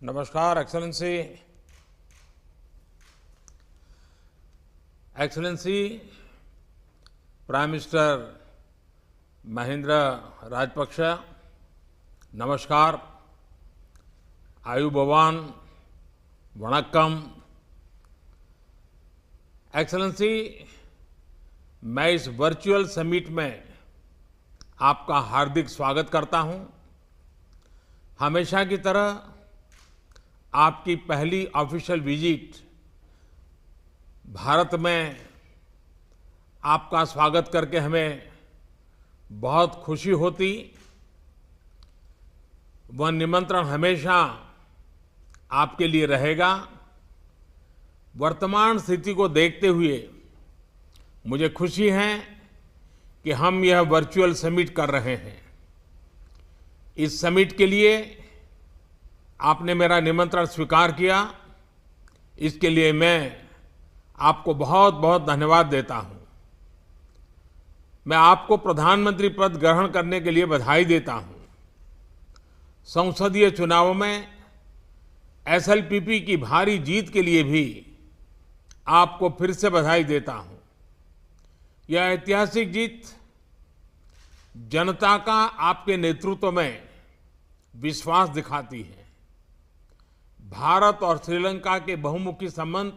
नमस्कार excellency prime minister Mahinda Rajapaksa, नमस्कार, आयुबोवान, वणक्कम। एक्सेलेंसी, मैं इस वर्चुअल समिट में आपका हार्दिक स्वागत करता हूं। हमेशा की तरह आपकी पहली ऑफिशियल विजिट भारत में आपका स्वागत करके हमें बहुत खुशी होती। वह निमंत्रण हमेशा आपके लिए रहेगा। वर्तमान स्थिति को देखते हुए मुझे खुशी है कि हम यह वर्चुअल समिट कर रहे हैं। इस समिट के लिए आपने मेरा निमंत्रण स्वीकार किया, इसके लिए मैं आपको बहुत बहुत धन्यवाद देता हूं। मैं आपको प्रधानमंत्री पद ग्रहण करने के लिए बधाई देता हूं। संसदीय चुनावों में एसएलपीपी की भारी जीत के लिए भी आपको फिर से बधाई देता हूं। यह ऐतिहासिक जीत जनता का आपके नेतृत्व में विश्वास दिखाती है। भारत और श्रीलंका के बहुमुखी संबंध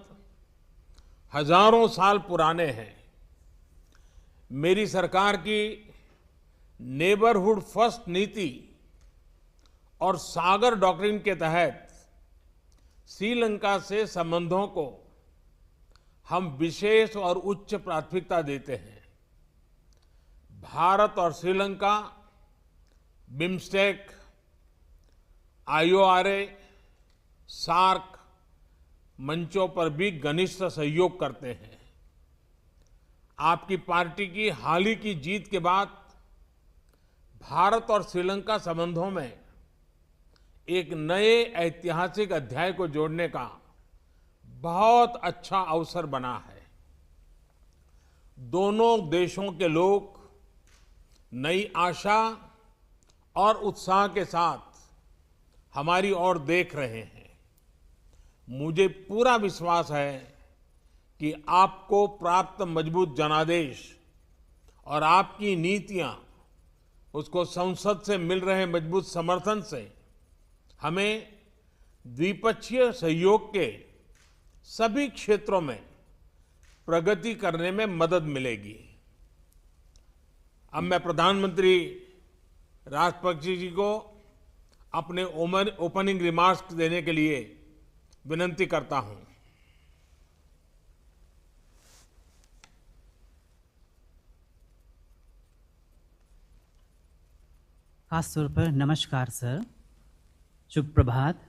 हजारों साल पुराने हैं। मेरी सरकार की नेबरहुड फर्स्ट नीति और सागर डॉक्ट्रिन के तहत श्रीलंका से संबंधों को हम विशेष और उच्च प्राथमिकता देते हैं। भारत और श्रीलंका बिम्स्टेक, आईओआरए, सार्क मंचों पर भी घनिष्ठ सहयोग करते हैं। आपकी पार्टी की हाल ही की जीत के बाद भारत और श्रीलंका संबंधों में एक नए ऐतिहासिक अध्याय को जोड़ने का बहुत अच्छा अवसर बना है। दोनों देशों के लोग नई आशा और उत्साह के साथ हमारी ओर देख रहे हैं। मुझे पूरा विश्वास है कि आपको प्राप्त मजबूत जनादेश और आपकी नीतियां, उसको संसद से मिल रहे मजबूत समर्थन से हमें द्विपक्षीय सहयोग के सभी क्षेत्रों में प्रगति करने में मदद मिलेगी। अब मैं प्रधानमंत्री राजपक्ष जी को अपने ओपनिंग रिमार्क्स देने के लिए विनंती करता हूं। खास तौर पर नमस्कार सर, शुभ प्रभात।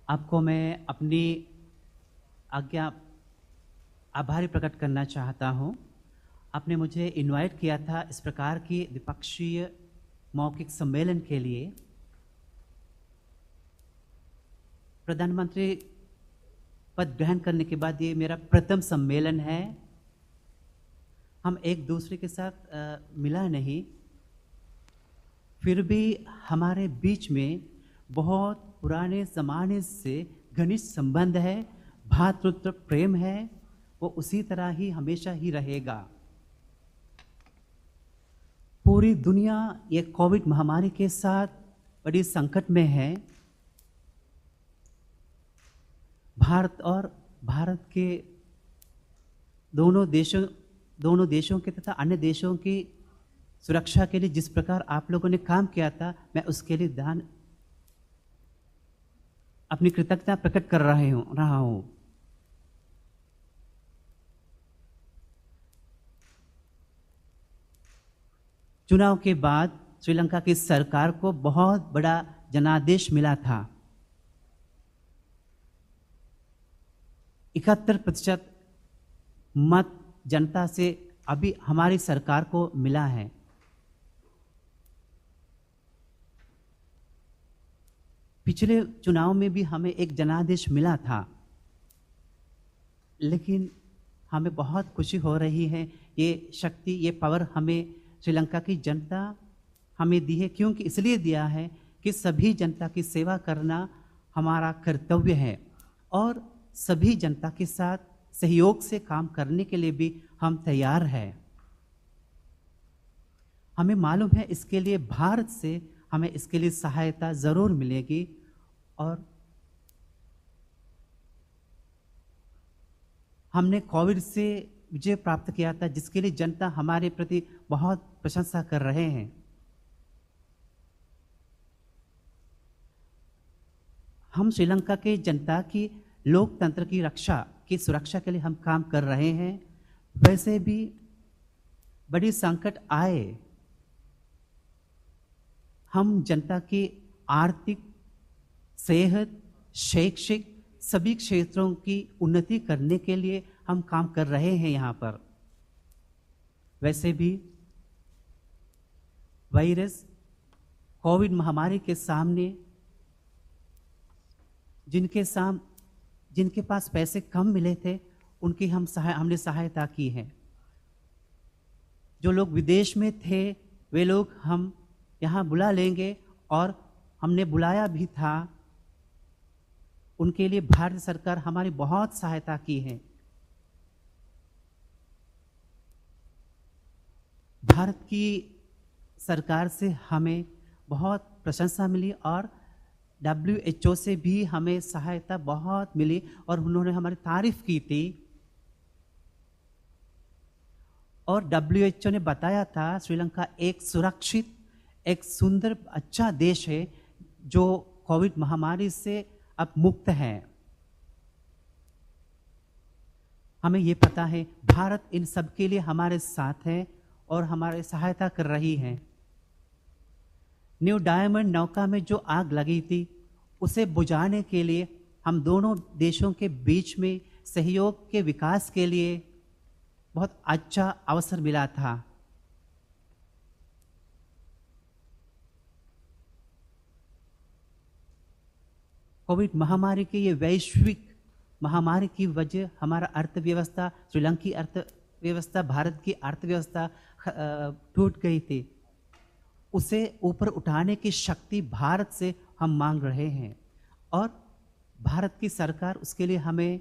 आपको मैं अपनी आभारी प्रकट करना चाहता हूं। आपने मुझे इनवाइट किया था इस प्रकार की द्विपक्षीय मौखिक सम्मेलन के लिए। प्रधानमंत्री पद ग्रहण करने के बाद ये मेरा प्रथम सम्मेलन है। हम एक दूसरे के साथ मिला नहीं, फिर भी हमारे बीच में बहुत पुराने ज़माने से घनिष्ठ संबंध है, भ्रातृत्व प्रेम है, वो उसी तरह ही हमेशा ही रहेगा। पूरी दुनिया ये कोविड महामारी के साथ बड़ी संकट में है। भारत के दोनों देशों के तथा अन्य देशों की सुरक्षा के लिए जिस प्रकार आप लोगों ने काम किया था, मैं उसके लिए अपनी कृतज्ञता प्रकट कर रहा हूं। चुनाव के बाद श्रीलंका की सरकार को बहुत बड़ा जनादेश मिला था। 71% मत जनता से अभी हमारी सरकार को मिला है। पिछले चुनाव में भी हमें एक जनादेश मिला था, लेकिन हमें बहुत खुशी हो रही है। ये शक्ति, ये पावर हमें श्रीलंका की जनता हमें दी है। क्योंकि इसलिए दिया है कि सभी जनता की सेवा करना हमारा कर्तव्य है और सभी जनता के साथ सहयोग से काम करने के लिए भी हम तैयार हैं। हमें मालूम है इसके लिए भारत से हमें इसके लिए सहायता जरूर मिलेगी और हमने कोविड से विजय प्राप्त किया था जिसके लिए जनता हमारे प्रति बहुत प्रशंसा कर रहे हैं। हम श्रीलंका के जनता की लोकतंत्र की रक्षा की सुरक्षा के लिए हम काम कर रहे हैं। वैसे भी बड़ी संकट आए, हम जनता की आर्थिक, सेहत, शैक्षिक सभी क्षेत्रों की उन्नति करने के लिए हम काम कर रहे हैं यहाँ पर। वैसे भी वायरस कोविड महामारी के सामने जिनके पास पैसे कम मिले थे उनकी हमने सहायता की है। जो लोग विदेश में थे वे लोग हम यहाँ बुला लेंगे और हमने बुलाया भी था। उनके लिए भारत सरकार हमारी बहुत सहायता की है। भारत की सरकार से हमें बहुत प्रशंसा मिली और WHO से भी हमें सहायता बहुत मिली और उन्होंने हमारी तारीफ की थी। और WHO ने बताया था श्रीलंका एक सुरक्षित, एक सुंदर, अच्छा देश है जो कोविड महामारी से अब मुक्त है। हमें ये पता है भारत इन सब के लिए हमारे साथ है और हमारी सहायता कर रही है। न्यू डायमंड नौका में जो आग लगी थी उसे बुझाने के लिए हम दोनों देशों के बीच में सहयोग के विकास के लिए बहुत अच्छा अवसर मिला था। कोविड महामारी की ये वैश्विक महामारी की वजह हमारा अर्थव्यवस्था, श्रीलंकी अर्थव्यवस्था, भारत की अर्थव्यवस्था टूट गई थी। उसे ऊपर उठाने की शक्ति भारत से हम मांग रहे हैं और भारत की सरकार उसके लिए हमें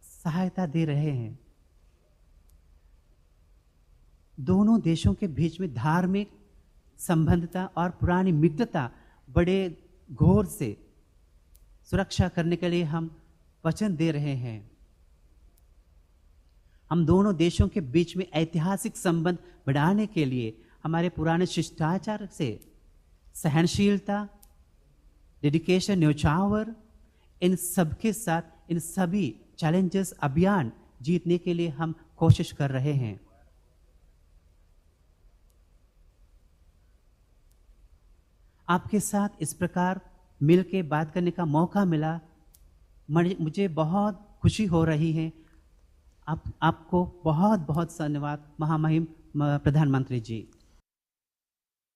सहायता दे रहे हैं। दोनों देशों के बीच में धार्मिक संबंधता और पुरानी मित्रता बड़े घोर से सुरक्षा करने के लिए हम वचन दे रहे हैं। हम दोनों देशों के बीच में ऐतिहासिक संबंध बढ़ाने के लिए हमारे पुराने शिष्टाचार से सहनशीलता, डेडिकेशन, न्योछावर, इन सबके साथ इन सभी चैलेंजेस अभियान जीतने के लिए हम कोशिश कर रहे हैं। आपके साथ इस प्रकार मिल के बात करने का मौका मिला, मुझे बहुत खुशी हो रही है। आपको बहुत बहुत धन्यवाद महामहिम प्रधानमंत्री जी।